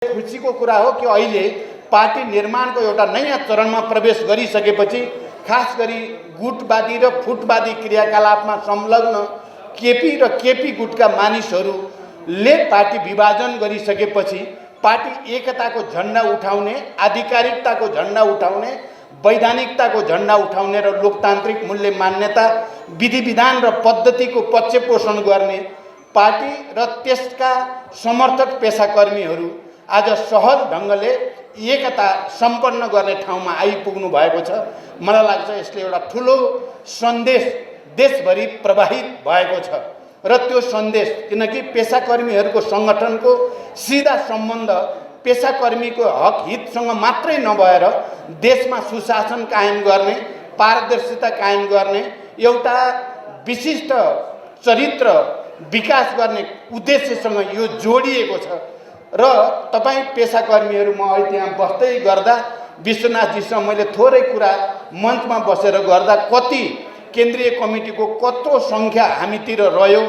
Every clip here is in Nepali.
खुसीको कुरा हो कि अहिले पार्टी निर्माणको एउटा नयाँ चरणमा प्रवेश गरिसकेपछि खास गरी गुटवादी र फुटवादी क्रियाकलापमा संलग्न केपी र केपी गुटका मानिसहरूले पार्टी विभाजन गरिसकेपछि पार्टी एकताको झण्डा उठाउने, आधिकारिकताको झण्डा उठाउने, वैधानिकताको झण्डा उठाउने र लोकतान्त्रिक मूल्य मान्यता, विधि विधान र पद्धतिको पक्षपोषण गर्ने पार्टी र त्यसका समर्थक पेशाकर्मीहरू आज सहज ढङ्गले एकता सम्पन्न गर्ने ठाउँमा आइपुग्नु भएको छ। मलाई लाग्छ यसले एउटा ठुलो सन्देश देशभरि प्रवाहित भएको छ र त्यो सन्देश किनकि पेशाकर्मीहरूको सङ्गठनको सिधा सम्बन्ध पेशाकर्मीको हक हितसँग मात्रै नभएर देशमा सुशासन कायम गर्ने, पारदर्शिता कायम गर्ने, एउटा विशिष्ट चरित्र विकास गर्ने उद्देश्यसँग यो जोडिएको छ र तपाईँ पेशाकर्मीहरू म अहिले त्यहाँ बस्दै गर्दा विश्वनाथजीसँग मैले थोरै कुरा मञ्चमा बसेर गर्दा कति केन्द्रीय कमिटीको कत्रो सङ्ख्या हामीतिर रह्यो,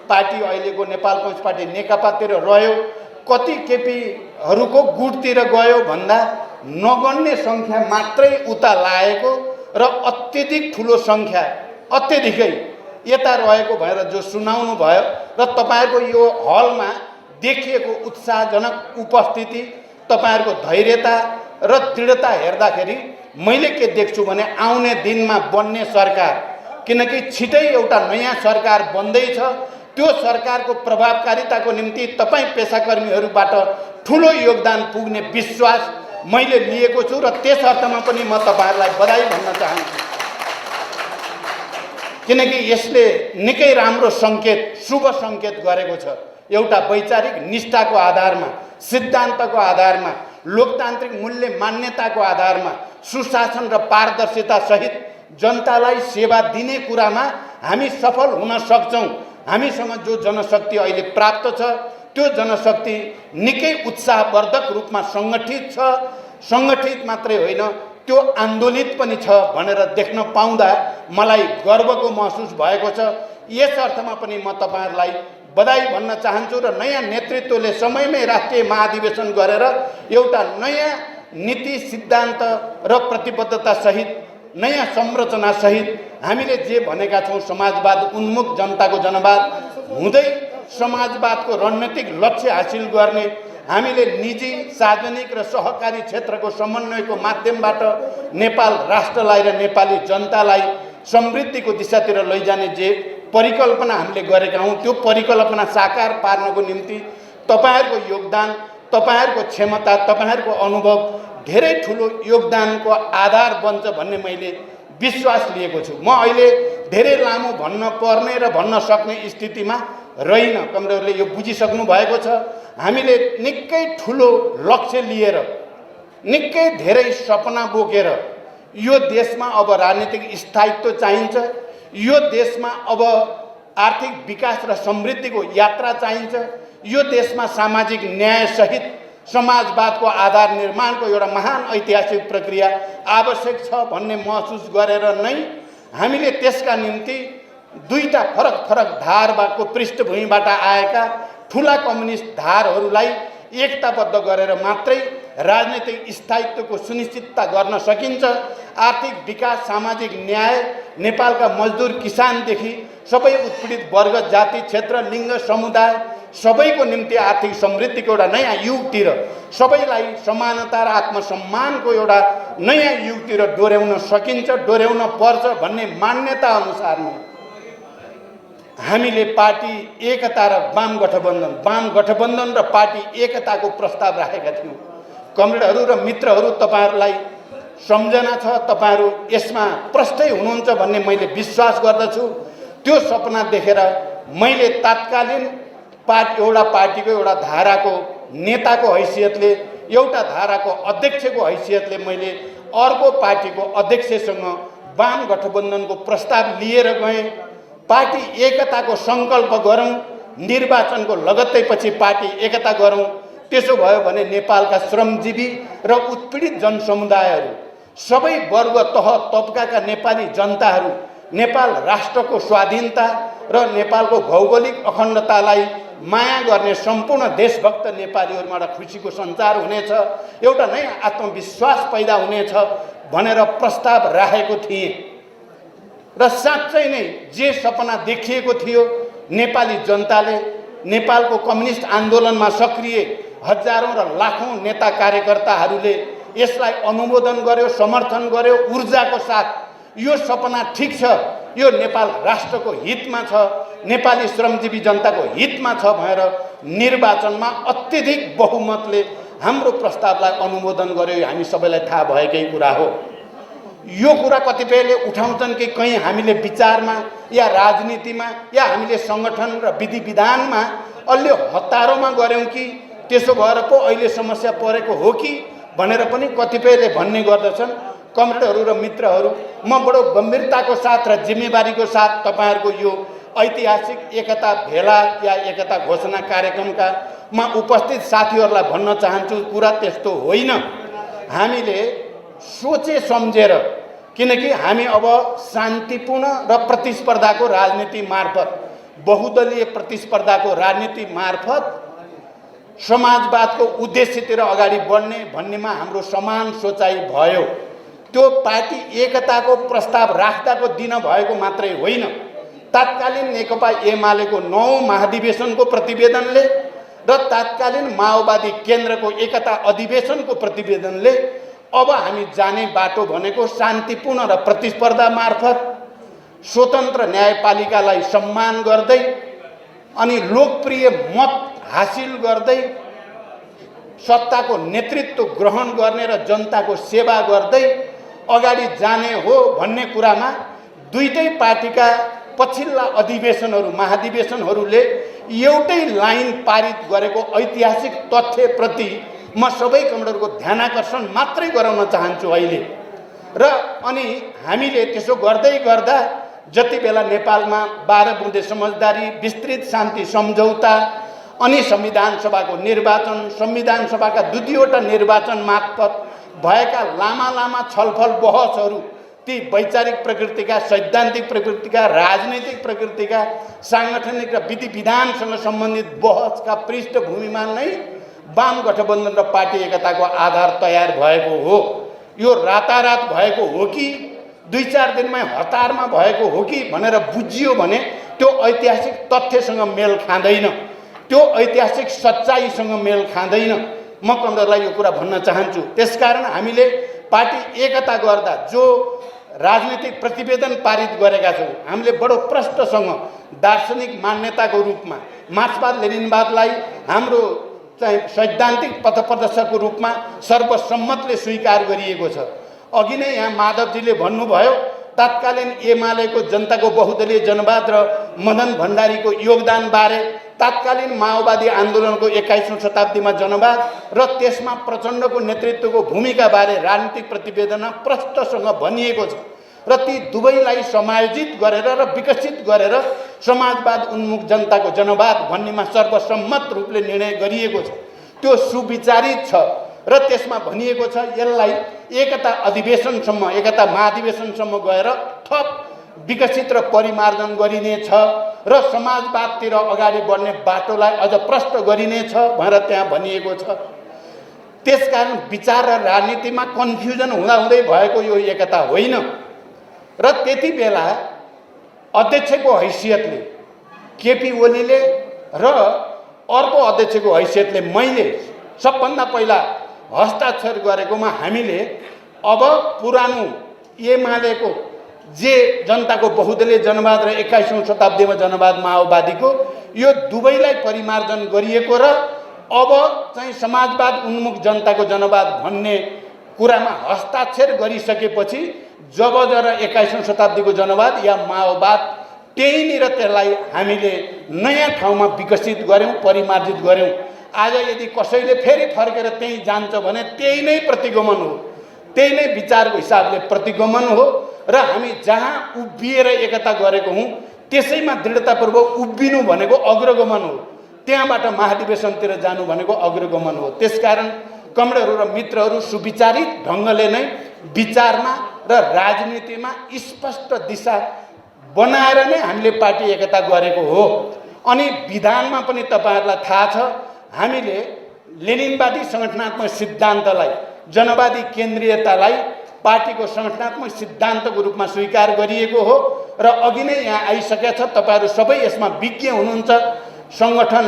पार्टी अहिलेको नेपाल कम्युनिस्ट पार्टी नेकपातिर रह्यो, कति केपीहरूको गुटतिर गयो भन्दा नगण्य सङ्ख्या मात्रै उता लागेको र अत्यधिक ठुलो सङ्ख्या अत्यधिकै यता रहेको भएर जो सुनाउनु भयो र तपाईँहरूको यो हलमा देखिएको उत्साहजनक उपस्थिति, तपाईँहरूको धैर्यता र दृढता हेर्दाखेरि मैले के देख्छु भने आउने दिनमा बन्ने सरकार, किनकि छिटै एउटा नयाँ सरकार बन्दैछ, त्यो सरकारको प्रभावकारिताको निम्ति तपाईँ पेशाकर्मीहरूबाट ठुलो योगदान पुग्ने विश्वास मैले लिएको छु र त्यस अर्थमा पनि म तपाईँहरूलाई बधाई भन्न चाहन्छु। किनकि यसले निकै राम्रो सङ्केत, शुभ सङ्केत गरेको छ। एउटा वैचारिक निष्ठाको आधारमा, सिद्धान्तको आधारमा, लोकतान्त्रिक मूल्य मान्यताको आधारमा सुशासन र पारदर्शिता सहित जनतालाई सेवा दिने कुरामा हामी सफल हुन सक्छौँ। हामीसँग जो जनशक्ति अहिले प्राप्त छ त्यो जनशक्ति निकै उत्साहवर्धक रूपमा सङ्गठित छ। सङ्गठित मात्रै होइन, त्यो आन्दोलित पनि छ भनेर देख्न पाउँदा मलाई गर्वको महसुस भएको छ। यस अर्थमा पनि म तपाईँहरूलाई बधाई भन्न चाहन्छु र नयाँ नेतृत्वले समयमै राष्ट्रिय महाधिवेशन गरेर एउटा नयाँ नीति, सिद्धान्त र प्रतिबद्धता सहित, नयाँ संरचना सहित हामीले जे भनेका छौँ समाजवाद उन्मुख जनताको जनवाद हुँदै समाजवादको रणनीतिक लक्ष्य हासिल गर्ने, हामीले निजी, सार्वजनिक र सहकारी क्षेत्रको समन्वयको माध्यमबाट नेपाल राष्ट्रलाई र नेपाली जनतालाई समृद्धिको दिशातिर लैजाने जे परिकल्पना हामीले गरेका हौँ त्यो परिकल्पना साकार पार्नको निम्ति तपाईँहरूको योगदान, तपाईँहरूको क्षमता, तपाईँहरूको अनुभव धेरै ठुलो योगदानको आधार बन्छ भन्ने मैले विश्वास लिएको छु। म अहिले धेरै लामो भन्न पर्ने र भन्न सक्ने स्थितिमा रहेन। कमरेडले यो बुझिसक्नु भएको छ। हामीले निकै ठुलो लक्ष्य लिएर, निकै धेरै सपना बोकेर यो देशमा अब राजनीतिक स्थायित्व चाहिन्छ, यो देशमा अब आर्थिक विकास र समृद्धिको यात्रा चाहिन्छ, यो देशमा सामाजिक न्याय सहित समाजवादको आधार निर्माणको एउटा महान ऐतिहासिक प्रक्रिया आवश्यक छ भन्ने महसुस गरेर नै हामीले त्यसका निम्ति दुईटा फरक फरक धारको पृष्ठभूमिबाट आएका ठुला कम्युनिस्ट धारहरूलाई एकताबद्ध गरेर मात्रै राजनीतिक स्थायित्वको सुनिश्चितता गर्न सकिन्छ। आर्थिक विकास, सामाजिक न्याय, नेपालका मजदुर किसानदेखि सबै उत्पीडित वर्ग, जाति, क्षेत्र, लिङ्ग, समुदाय सबैको निम्ति आर्थिक समृद्धिको एउटा नयाँ युगतिर, सबैलाई समानता र आत्मसम्मानको एउटा नयाँ युगतिर डोर्याउन सकिन्छ, डोर्याउन पर्छ भन्ने मान्यता अनुसार नै हामीले पार्टी एकता र वाम गठबन्धन र पार्टी एकताको प्रस्ताव राखेका थियौँ। कमरेडहरू र मित्रहरू, तपाईँहरूलाई सम्झना छ, तपाईँहरू यसमा प्रष्टै हुनुहुन्छ भन्ने मैले विश्वास गर्दछु। त्यो सपना देखेर मैले तात्कालीन एउटा पार्टीको एउटा धाराको नेताको हैसियतले, एउटा धाराको अध्यक्षको हैसियतले मैले अर्को पार्टीको अध्यक्षसँग वाम गठबन्धनको प्रस्ताव लिएर गएँ। पार्टी एकताको सङ्कल्प गरौँ, निर्वाचनको लगत्तै पछि पार्टी एकता गरौँ। त्यसो भयो भने नेपालका श्रमजीवी र उत्पीडित जनसमुदायहरू, सबै वर्ग, तह तबकाका नेपाली जनताहरू नेपाल राष्ट्रको स्वाधीनता र नेपालको भौगोलिक अखण्डतालाई माया गर्ने सम्पूर्ण देशभक्त नेपालीहरूमा एउटा खुसीको सञ्चार हुनेछ, एउटा नयाँ आत्मविश्वास पैदा हुनेछ भनेर प्रस्ताव राखेको थिएँ। र साँच्चै नै जे सपना देखिएको थियो नेपाली जनताले, नेपालको कम्युनिस्ट आन्दोलनमा सक्रिय हजारौं र लाखौं नेता कार्यकर्ताहरूले यसलाई अनुमोदन गर्यो, समर्थन गर्यो ऊर्जाको साथ। यो सपना ठीक छ, यो नेपाल राष्ट्रको हितमा छ, नेपाली श्रमजीवी जनताको हितमा छ भनेर निर्वाचनमा अत्यधिक बहुमतले हाम्रो प्रस्तावलाई अनुमोदन गर्यो। हामी सबैलाई थाहा भएकै कुरा हो। यो कुरा कतिपयले उठाउँछन् कि कहीँ हामीले विचारमा या राजनीतिमा या हामीले सङ्गठन र विधि विधानमा अलि हतारोमा गऱ्यौँ कि त्यसो भएर पो अहिले समस्या परेको हो कि भनेर पनि कतिपयले भन्ने गर्दछन्। कमरेडहरू र मित्रहरू, म बडो गम्भीरताको साथ र जिम्मेवारीको साथ तपाईहरुको यो ऐतिहासिक एकता भेला या एकता घोषणा कार्यक्रमका मा उपस्थित साथीहरूलाई भन्न चाहन्छु, कुरा त्यस्तो होइन। हामीले सोचे सम्झेर, किनकि हामी अब शान्तिपूर्ण र प्रतिस्पर्धाको राजनीति मार्फत, बहुदलीय प्रतिस्पर्धाको राजनीति मार्फत समाजवादको उद्देश्यतिर अगाडि बढ्ने भन्नेमा हाम्रो समान सोचाइ भयो। त्यो पार्टी एकताको प्रस्ताव राख्दाको दिन भएको मात्रै होइन, तत्कालीन नेकपा एमालेको 9औं महाधिवेशनको प्रतिवेदनले र तत्कालीन माओवादी केन्द्रको एकता अधिवेशनको प्रतिवेदनले अब हामी जाने बाटो भनेको शान्तिपूर्ण र प्रतिस्पर्धा मार्फत, स्वतन्त्र न्यायपालिकालाई सम्मान गर्दै अनि लोकप्रिय मत हासिल गर्दै सत्ताको नेतृत्व ग्रहण गर्ने र जनताको सेवा गर्दै अगाडि जाने हो भन्ने कुरामा दुईटै पार्टीका पछिल्ला अधिवेशनहरू महाधिवेशनहरूले एउटै लाइन पारित गरेको ऐतिहासिक तथ्यप्रति म सबै कमरेडको ध्यानाकर्षण मात्रै गराउन चाहन्छु अहिले। र अनि हामीले त्यसो गर्दै गर्दा जति बेला नेपालमा 12 बुँदे समझदारी, विस्तृत शान्ति सम्झौता अनि संविधान सभाको निर्वाचन, संविधान सभाका दुईवटा निर्वाचन मार्फत भएका लामा लामा छलफल बहसहरू, ती वैचारिक प्रकृतिका, सैद्धान्तिक प्रकृतिका, राजनीतिक प्रकृतिका, सांगठनिक र विधि विधानसँग सम्बन्धित बहसका पृष्ठभूमिमा नै वाम गठबन्धन र पार्टी एकताको आधार तयार भएको हो। यो रातारात भएको हो कि 2-4 दिनमै हतारमा भएको हो कि भनेर बुझियो भने त्यो ऐतिहासिक तथ्यसँग मेल खाँदैन, त्यो ऐतिहासिक सच्चाइसँग मेल खाँदैन। म कमरेडलाई यो कुरा भन्न चाहन्छु। त्यसकारण हामीले पार्टी एकता गर्दा जो राजनीतिक प्रतिवेदन पारित गरेका छौँ, हामीले बडो प्रष्टसँग दार्शनिक मान्यताको रूपमा मार्क्सवाद लेनिनवादलाई हाम्रो चाहिँ सैद्धान्तिक पथप्रदर्शकको रूपमा सर्वसम्मतले स्वीकार गरिएको छ। अघि नै यहाँ माधवजीले भन्नुभयो, तत्कालीन एमालेको जनताको बहुदलीय जनवाद र मदन भण्डारीको योगदान बारे, तत्कालीन माओवादी आन्दोलनको 21औं शताब्दीमा जनवाद र त्यसमा प्रचण्डको नेतृत्वको भूमिका बारे राजनीतिक प्रतिवेदनमा प्रष्टसँग भनिएको छ। र ती दुवैलाई समायोजित गरेर र विकसित गरेर समाजवाद उन्मुख जनताको जनवाद भन्नेमा सर्वसम्मत रूपले निर्णय गरिएको छ। त्यो सुविचारित छ र त्यसमा भनिएको छ यसलाई एकता अधिवेशनसम्म, एकता महाधिवेशनसम्म गएर थप विकसित र परिमार्जन गरिनेछ र समाजवादतिर अगाडि बढ्ने बाटोलाई अझ प्रष्ट गरिनेछ भनेर त्यहाँ भनिएको छ। त्यसकारण विचार र राजनीतिमा कन्फ्युजन हुँदाहुँदै भएको यो एकता होइन। र त्यति बेला अध्यक्षको हैसियतले केपी ओलीले र अर्को अध्यक्षको हैसियतले मैले सबभन्दा पहिला हस्ताक्षर गरेकोमा हामीले अब पुरानो एमालेको जे जनताको बहुदलीय जनवाद र 21औं शताब्दीमा जनवाद माओवादीको यो दुवैलाई परिमार्जन गरिएको र अब चाहिँ समाजवाद उन्मुख जनताको जनवाद भन्ने कुरामा हस्ताक्षर गरिसकेपछि जब जरा 21औं शताब्दीको जनवाद या माओवाद त्यहीँनिर त्यसलाई हामीले नयाँ ठाउँमा विकसित गर्यौँ, परिमार्जित गर्यौँ। आज यदि कसैले फेरि फर्केर त्यहीँ जान्छ भने त्यही नै प्रतिगमन हो, त्यही नै विचारको हिसाबले प्रतिगमन हो। र हामी जहाँ उभिएर एकता गरेको हौँ त्यसैमा दृढतापूर्वक उभिनु भनेको अग्रगमन हो, त्यहाँबाट महाधिवेशनतिर जानु भनेको अग्रगमन हो। त्यसकारण कमरेडहरू र मित्रहरू सुविचारित ढङ्गले नै विचारमा र राजनीतिमा स्पष्ट दिशा बनाएर नै हामीले पार्टी एकता गरेको हो। अनि विधानमा पनि तपाईहरुलाई थाहा छ, हामीले लेनिनवादी संगठनात्मक सिद्धान्तलाई, जनवादी केन्द्रीयतालाई पार्टीको संगठनात्मक सिद्धान्तको रूपमा स्वीकार गरिएको हो र अघि नै यहाँ आइसकेका छ। तपाईहरु सबै यसमा विज्ञ हुनुहुन्छ। संगठन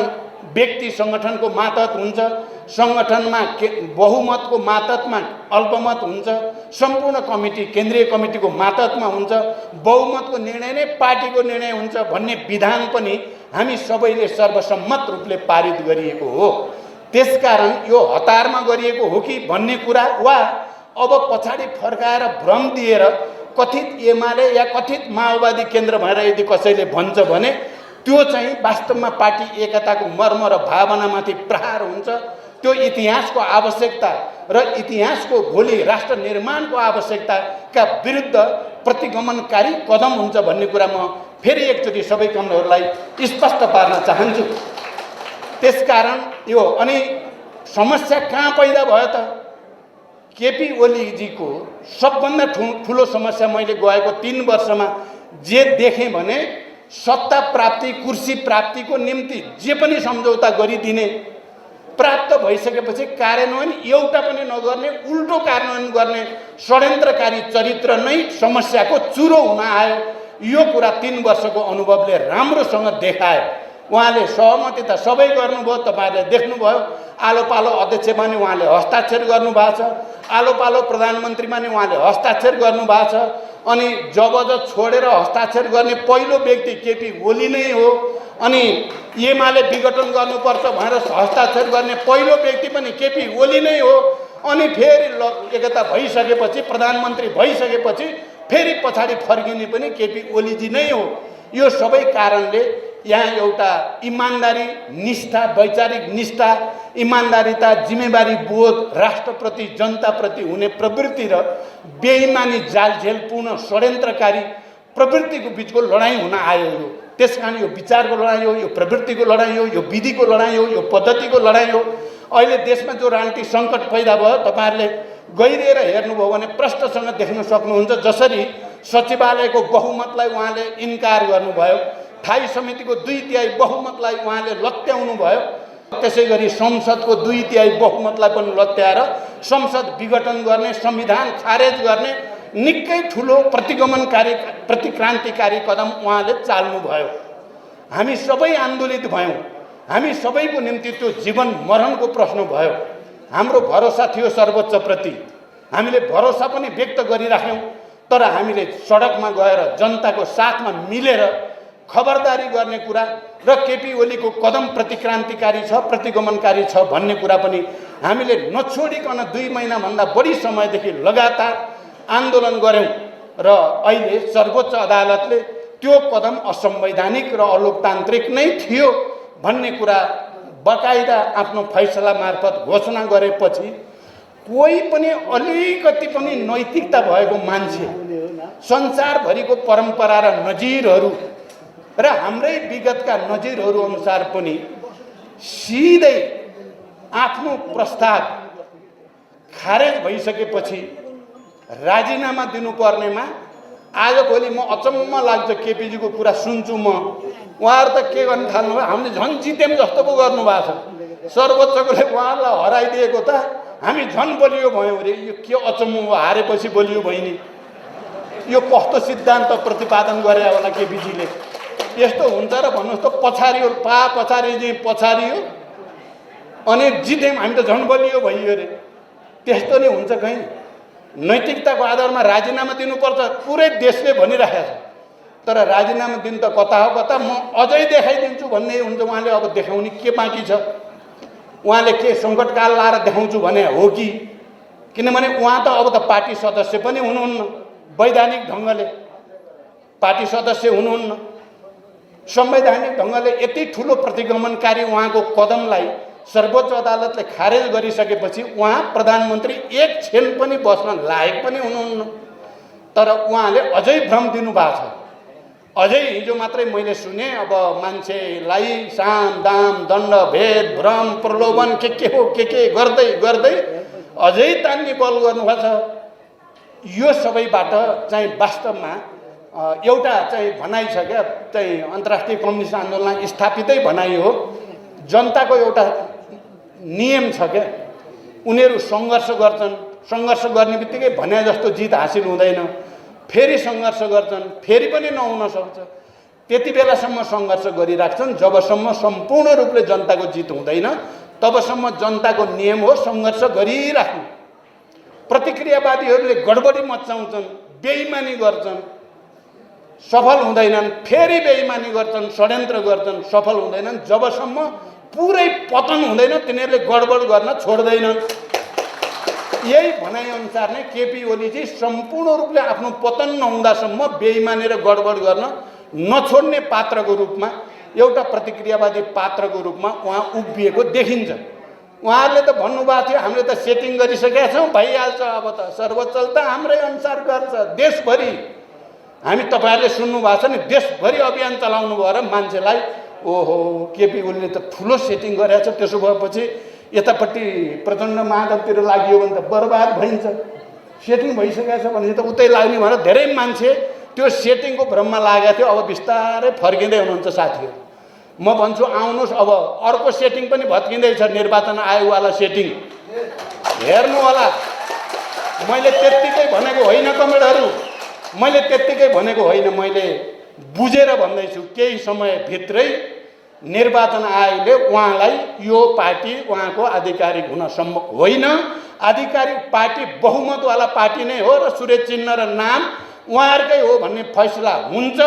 व्यक्ति संगठनको मातहत हुन्छ, संगठनमा बहुमतको मातहतमा अल्पमत हुन्छ, सम्पूर्ण कमिटी केन्द्रीय कमिटीको मातहतमा हुन्छ, बहुमतको निर्णय नै पार्टीको निर्णय हुन्छ भन्ने विधान पनि हामी सबैले सर्वसम्मत रूपले पारित गरिएको हो। त्यसकारण यो हतारमा गरिएको हो कि भन्ने कुरा वा अब पछाडि फर्काएर भ्रम दिएर कथित एमाले या कथित माओवादी केन्द्र भएर यदि कसैले भन्छ भने त्यो चाहिँ वास्तवमा पार्टी एकताको मर्म र भावनामाथि प्रहार हुन्छ। त्यो इतिहासको आवश्यकता र इतिहासको भोलि राष्ट्र निर्माणको आवश्यकताका विरुद्ध प्रतिगमनकारी कदम हुन्छ भन्ने कुरा म फेरि एकचोटि सबै कमजोरलाई स्पष्ट पार्न चाहन्छु। त्यसकारण यो अनि समस्या कहाँ पैदा भयो त? केपी ओलीजीको सबभन्दा ठुलो समस्या मैले गएको 3 वर्षमा जे देखेँ भने सत्ता प्राप्ति, कुर्सी प्राप्तिको निम्ति जे पनि सम्झौता गरिदिने, प्राप्त भइसकेपछि कार्यान्वयन एउटा पनि नगर्ने, उल्टो कार्यान्वयन गर्ने षड्यन्त्रकारी चरित्र नै समस्याको चुरो हुन आयो। यो कुरा 3 वर्षको अनुभवले राम्रोसँग देखायो। उहाँले सहमति त सबै गर्नुभयो, तपाईहरुले देख्नुभयो। आलो पालो अध्यक्षमा नि उहाँले हस्ताक्षर गर्नुभएको छ, आलो पालो प्रधानमन्त्रीमा नि उहाँले हस्ताक्षर गर्नुभएको छ। अनि जबरजस्त छोडेर हस्ताक्षर गर्ने पहिलो व्यक्ति केपी ओली नै हो। अनि एमाले विघटन गर्नुपर्छ भनेर हस्ताक्षर गर्ने पहिलो व्यक्ति पनि केपी ओली नै हो। अनि फेरि एकता भइसकेपछि, प्रधानमन्त्री भइसकेपछि फेरि पछाडि फर्किने पनि केपी ओलीजी नै हो। यो सबै कारणले यहाँ एउटा इमानदारी, निष्ठा, वैचारिक निष्ठा, इमानदारिता, जिम्मेवारी बोध, राष्ट्रप्रति, जनताप्रति हुने प्रवृत्ति र बेइमानी, जालझेलपूर्ण षड्यन्त्रकारी प्रवृत्तिको बीचको लडाईँ हुन आयो। यो त्यसकारण यो विचारको लडाईँ हो, यो प्रवृत्तिको लडाईँ हो, यो विधिको लडाईँ हो, यो पद्धतिको लडाईँ हो। अहिले देशमा जो राजनीतिक सङ्कट पैदा भयो, तपाईहरुले गहिरिएर हेर्नुभयो भने प्रष्टसँग देख्न सक्नुहुन्छ। जसरी सचिवालयको बहुमतलाई उहाँले इन्कार गर्नुभयो, स्थायी समितिको 2/3 बहुमतलाई उहाँले लत्याउनु भयो, त्यसैगरी संसदको 2/3 बहुमतलाई पनि लत्याएर संसद विघटन गर्ने, संविधान खारेज गर्ने निकै ठुलो प्रतिगमनकारी, प्रतिक्रान्तिकारी कदम उहाँले चाल्नुभयो। हामी सबै आन्दोलित भयौँ। हामी सबैको निम्ति त्यो जीवन मरणको प्रश्न भयो। हाम्रो भरोसा थियो सर्वोच्चप्रति, हामीले भरोसा पनि व्यक्त गरिराख्यौँ। तर हामीले सडकमा गएर जनताको साथमा मिलेर खबरदारी गर्ने कुरा र केपी ओलीको कदम प्रतिक्रान्तिकारी छ, प्रतिगमनकारी छ भन्ने कुरा पनि हामीले नछोडिकन 2 महिनाभन्दा बढी समयदेखि लगातार आन्दोलन गर्यौँ। र अहिले सर्वोच्च अदालतले त्यो कदम असंवैधानिक र अलोकतान्त्रिक नै थियो भन्ने कुरा बकाइदा आफ्नो फैसला मार्फत घोषणा गरेपछि कोही पनि अलिकति पनि नैतिकता भएको मान्छे, संसारभरिको परम्परा र नजिरहरू र हाम्रै विगतका नजिरहरू अनुसार पनि सिधै आफ्नो प्रस्ताव खारेज भइसकेपछि राजीनामा दिनुपर्नेमा आजभोलि म अचम्म लाग्छ। केपीजीको कुरा सुन्छु म, उहाँहरू त के गर्न थाल्नु भयो, हामीले झन् जित्यौँ जस्तो पो गर्नुभएको छ। सर्वोच्चले उहाँलाई हराइदिएको त हामी झन् बलियो भयौँ अरे। यो के अचम्म हो, हारेपछि बलियो भइने? यो कस्तो सिद्धान्त प्रतिपादन गरे होला केपीजीले? यस्तो हुन्छ र भन्नुहोस् त, पछारियो पछारियो अनि जित्यौँ हामी त झन् बलियो भइयो अरे। त्यस्तो नै हुन्छ कहीँ? नैतिकताको आधारमा राजीनामा दिनुपर्छ पुरै देशले भनिरहेको छ। तर राजीनामा दिन त कता हो कता, म अझै देखाइदिन्छु भन्ने हुन्छ। उहाँले अब देखाउने के बाँकी छ? उहाँले के सङ्कटकाल लाएर देखाउँछु भने हो कि? किनभने उहाँ त अब त पार्टी सदस्य पनि हुनुहुन्न, वैधानिक ढङ्गले पार्टी सदस्य हुनुहुन्न। संवैधानिक ढङ्गले यति ठुलो प्रतिगमनकारी उहाँको कदमलाई सर्वोच्च अदालतले खारेज गरिसकेपछि उहाँ प्रधानमन्त्री एक क्षण पनि बस्न लायक पनि हुनुहुन्न। तर उहाँले अझै भ्रम दिनुभएको छ। अझै हिजो मात्रै मैले सुने, अब मान्छेलाई साम दाम दण्ड भेद भ्रम प्रलोभन के हो के गर्दै गर्दै अझै तान्ने बल गर्नुभएको छ। यो सबैबाट चाहिँ वास्तवमा एउटा चाहिँ भनाइ छ क्या, चाहिँ अन्तर्राष्ट्रिय कम्युनिस्ट आन्दोलन स्थापितै भनाइ हो। जनताको एउटा नियम छ क्या, उनीहरू सङ्घर्ष गर्छन्, सङ्घर्ष गर्ने बित्तिकै भने जस्तो जित हासिल हुँदैन, फेरि सङ्घर्ष गर्छन्, फेरि पनि नहुन सक्छ। त्यति बेलासम्म सङ्घर्ष गरिराख्छन् जबसम्म सम्पूर्ण रूपले जनताको जित हुँदैन, तबसम्म जनताको नियम हो सङ्घर्ष गरिराख्नु। प्रतिक्रियावादीहरूले गडबडी मचाउँछन्, बेइमानी गर्छन्, सफल हुँदैनन्, फेरि बेइमानी गर्छन्, षड्यन्त्र गर्छन्, सफल हुँदैनन्। जबसम्म पुरै पतन हुँदैन तिनीहरूले गडबड गर्न छोड्दैनन्। यही भनाइअनुसार नै केपी ओलीजी सम्पूर्ण रूपले आफ्नो पतन नहुँदासम्म बेइमानी र गडबड गर्न नछोड्ने पात्रको रूपमा, एउटा प्रतिक्रियावादी पात्रको रूपमा उहाँ उभिएको देखिन्छ। उहाँहरूले त भन्नुभएको थियो हामीले त सेटिङ गरिसकेका छौँ, भइहाल्छ, अब त सर्वोच्चले त हाम्रै अनुसार गर्छ। देशभरि हामी तपाईँहरूले सुन्नुभएको छ नि, देशभरि अभियान चलाउनु भयो र मान्छेलाई ओहो केपी ओलीले त ठुलो सेटिङ गरेको छ, त्यसो भएपछि यतापट्टि प्रचण्ड माधवतिर लाग्यो भने त बर्बाद भइन्छ। सेटिङ भइसकेको छ भने त उतै लाग्ने भनेर धेरै मान्छे त्यो सेटिङको भ्रममा लागेको थियो। अब बिस्तारै फर्किँदै हुनुहुन्छ साथीहरू। म भन्छु आउनुहोस्, अब अर्को सेटिङ पनि भत्किँदैछ, निर्वाचन आयोगवाला सेटिङ हेर्नु होला। मैले त्यत्तिकै भनेको होइन कमेडहरू, मैले त्यत्तिकै भनेको होइन, मैले बुझेर भन्दैछु। केही समयभित्रै निर्वाचन आयोगले उहाँलाई यो पार्टी उहाँको आधिकारिक हुन सम्भव होइन, आधिकारिक पार्टी बहुमतवाला पार्टी नै हो र सूर्य चिन्ह र नाम उहाँहरूकै हो भन्ने फैसला हुन्छ।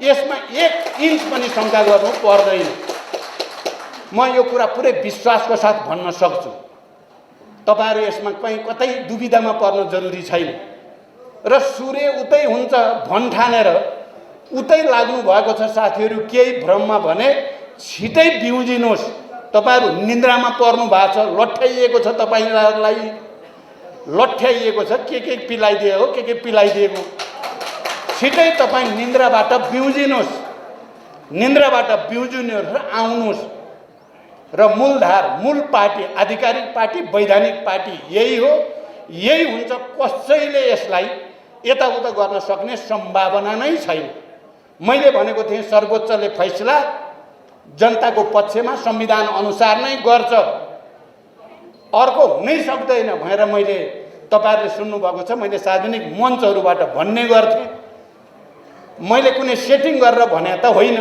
यसमा 1 इन्च पनि शङ्का गर्नु पर्दैन। म यो कुरा पुरै विश्वासको साथ भन्न सक्छु। तपाईँहरू यसमा कहीँ कतै दुविधामा पर्न जरुरी छैन। र सूर्य उतै हुन्छ भन्ठानेर उतै लाग्नु भएको छ साथीहरू। केही भ्रममा भने छिटै बिउजिनुहोस्। तपाईँहरू निन्द्रामा पर्नु भएको छ, लट्ठ्याइएको छ, तपाईँहरूलाई लट्ठ्याइएको छ, के पिलाइदिएको, के पिलाइदिएको। छिटै तपाईँ निन्द्राबाट बिउजिनुहोस्, निन्द्राबाट बिउजिनुहोस् र आउनुहोस्। र मूलधार, मूल पार्टी, आधिकारिक पार्टी, वैधानिक पार्टी यही हो। यही हुन्छ। कसैले यसलाई यताउता गर्न सक्ने सम्भावना नै छैन। मैले भनेको थिएँ सर्वोच्चले फैसला जनताको पक्षमा संविधान अनुसार नै गर्छ, अर्को हुनै सक्दैन भनेर मैले, तपाईँहरूले सुन्नुभएको छ, मैले सार्वजनिक मञ्चहरूबाट भन्ने गर्थेँ। मैले कुनै सेटिङ गरेर भने त होइन।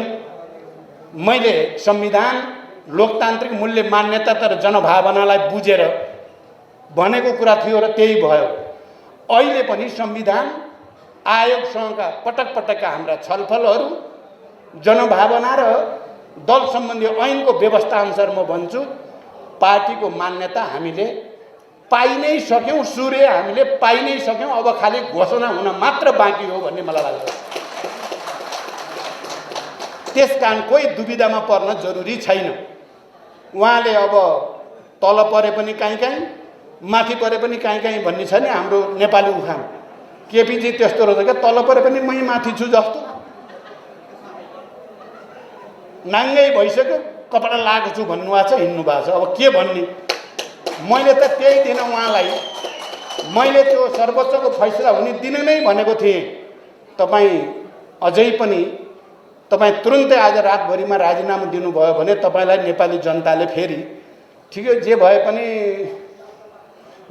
मैले संविधान, लोकतान्त्रिक मूल्य मान्यता र जनभावनालाई बुझेर भनेको कुरा थियो र त्यही भयो। अहिले पनि संविधान आयोगसँगका पटक पटकका हाम्रा छलफलहरू, जनभावना र दल सम्बन्धी ऐनको व्यवस्था अनुसार म भन्छु पार्टीको मान्यता हामीले पाइ नै सक्यौँ, सूर्य हामीले पाइ नै सक्यौँ। अब खालि घोषणा हुन मात्र बाँकी हो भन्ने मलाई लाग्छ। त्यसकारण कोही दुविधामा पर्न जरुरी छैन। उहाँले अब तल परे पनि कहीँ माथि परे पनि कहीँ भन्ने छ नि हाम्रो नेपाली उखान। केपीजी त्यस्तो रहेछ क्या, तल परे पनि मै माथि छु जस्तो। नाङ्गै भइसक्यो, कपडा लगाएको छु भन्नुभएको छ, हिँड्नु भएको छ। अब के भन्ने? मैले त त्यही दिन उहाँलाई, मैले त्यो सर्वोच्चको फैसला हुने दिन नै भनेको थिएँ, तपाईँ अझै पनि तपाईँ तुरुन्तै आज रातभरिमा राजीनामा दिनुभयो भने तपाईँलाई नेपाली जनताले फेरि ठिकै जे भए पनि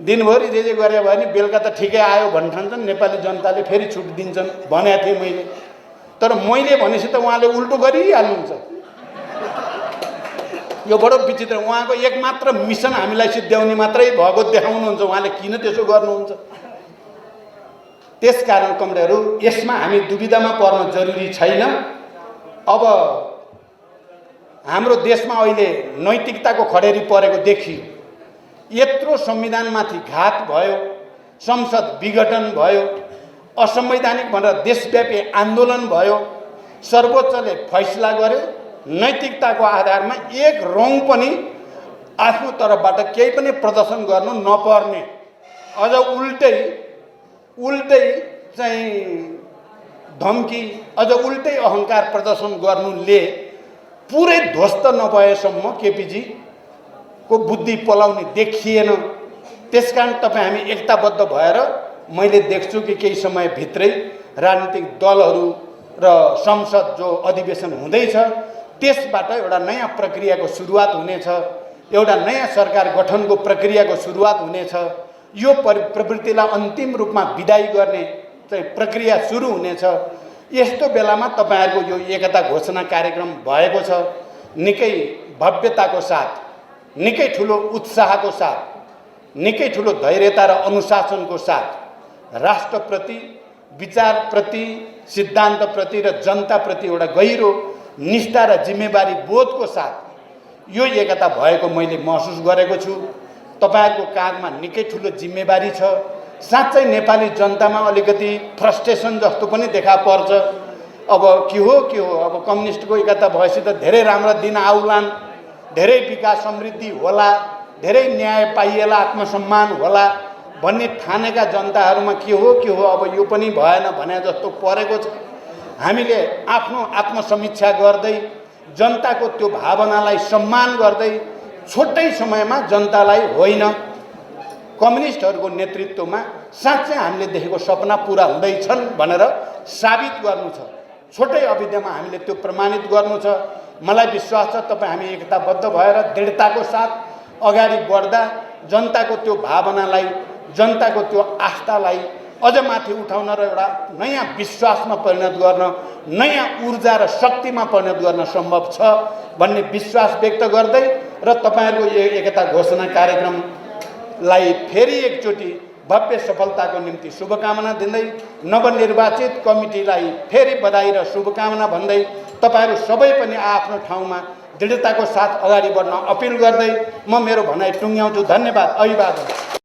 दिनभरि जे गरे भने बेलुका त ठिकै आयो भन्ठान्छन्, नेपाली जनताले फेरि छुट दिन्छन् भनेको थिएँ मैले। तर मैले भनेपछि त उहाँले उल्टो गरिहाल्नुहुन्छ। यो बडो विचित्र। उहाँको एकमात्र मिसन हामीलाई सिद्ध्याउने मात्रै भएको देखाउनुहुन्छ। उहाँले किन त्यसो गर्नुहुन्छ? त्यसकारण कमरेडहरू, यसमा हामी दुविधामा पर्न जरुरी छैन। अब हाम्रो देशमा अहिले नैतिकताको खडेरी परेको देखियो। यत्रो संविधानमाथि घात भयो, संसद विघटन भयो, असंवैधानिक भनेर देशव्यापी आन्दोलन भयो, सर्वोच्चले फैसला गर्यो नैतिकताको आधारमा एक रौँ पनि आफ्नो तर्फबाट केही पनि प्रदर्शन गर्नु नपर्ने, अझ उल्टै चाहिँ धम्की, अझ उल्टै अहङ्कार प्रदर्शन गर्नुले पुरै ध्वस्त नभएसम्म केपीजी को बुद्धि पलाउने देखिएन। त्यसकारण तपाईँ हामी एकताबद्ध भएर मैले देख्छु कि केही समयभित्रै राजनीतिक दलहरू र संसद जो अधिवेशन हुँदैछ त्यसबाट एउटा नयाँ प्रक्रियाको सुरुवात हुनेछ, एउटा नयाँ सरकार गठनको प्रक्रियाको सुरुवात हुनेछ। यो प्रवृत्तिलाई अन्तिम रूपमा विदाई गर्ने चाहिँ प्रक्रिया सुरु हुनेछ। यस्तो बेलामा तपाईहरुको यो एकता घोषणा कार्यक्रम भएको छ, निकै भव्यताको साथ, निकै ठुलो उत्साहको साथ, निकै ठुलो धैर्यता र अनुशासनको साथ राष्ट्रप्रति, विचारप्रति, सिद्धान्तप्रति र जनताप्रति एउटा गहिरो निष्ठा र जिम्मेवारी बोधको साथ यो एकता भएको मैले महसुस गरेको छु। तपाईहरुको काँधमा निकै ठुलो जिम्मेवारी छ। साँच्चै नेपाली जनतामा अलिकति फ्रस्ट्रेसन जस्तो पनि देखा पर्छ। अब के हो अब कम्युनिस्टको एकता भएपछि त धेरै राम्रा दिन आउलान्, धेरै विकास समृद्धि होला, धेरै न्याय पाइएला, आत्मसम्मान होला भन्ने ठानेका जनताहरूमा के हो अब यो पनि भएन भने जस्तो परेको छ। हामीले आफ्नो आत्मसमीक्षा गर्दै जनताको त्यो भावनालाई सम्मान गर्दै छोटै समयमा जनतालाई होइन कम्युनिस्टहरूको नेतृत्वमा साँच्चै हामीले देखेको सपना पूरा हुँदैछन् भनेर साबित गर्नु छ। छोटै अवधिमा हामीले त्यो प्रमाणित गर्नु छ। मलाई विश्वास छ तपाईँ हामी एकताबद्ध भएर दृढताको साथ अगाडि बढ्दा जनताको त्यो भावनालाई, जनताको त्यो आस्थालाई अझ माथि उठाउन र एउटा नयाँ विश्वासमा परिणत गर्न, नयाँ ऊर्जा र शक्तिमा परिणत गर्न सम्भव छ भन्ने विश्वास व्यक्त गर्दै र तपाईहरुको यो एकता घोषणा कार्यक्रमलाई फेरि एकचोटि भव्य सफलताको निम्ति शुभकामना दिँदै नवनिर्वाचित कमिटीलाई फेरि बधाई र शुभकामना भन्दै तपाईहरु सबै पनि आफ्नो ठाउँमा दृढताको साथ अगाडि बढ्न अपिल गर्दै म मेरो भनाइ टुङ्ग्याउँछु। धन्यवाद। अभिवादन।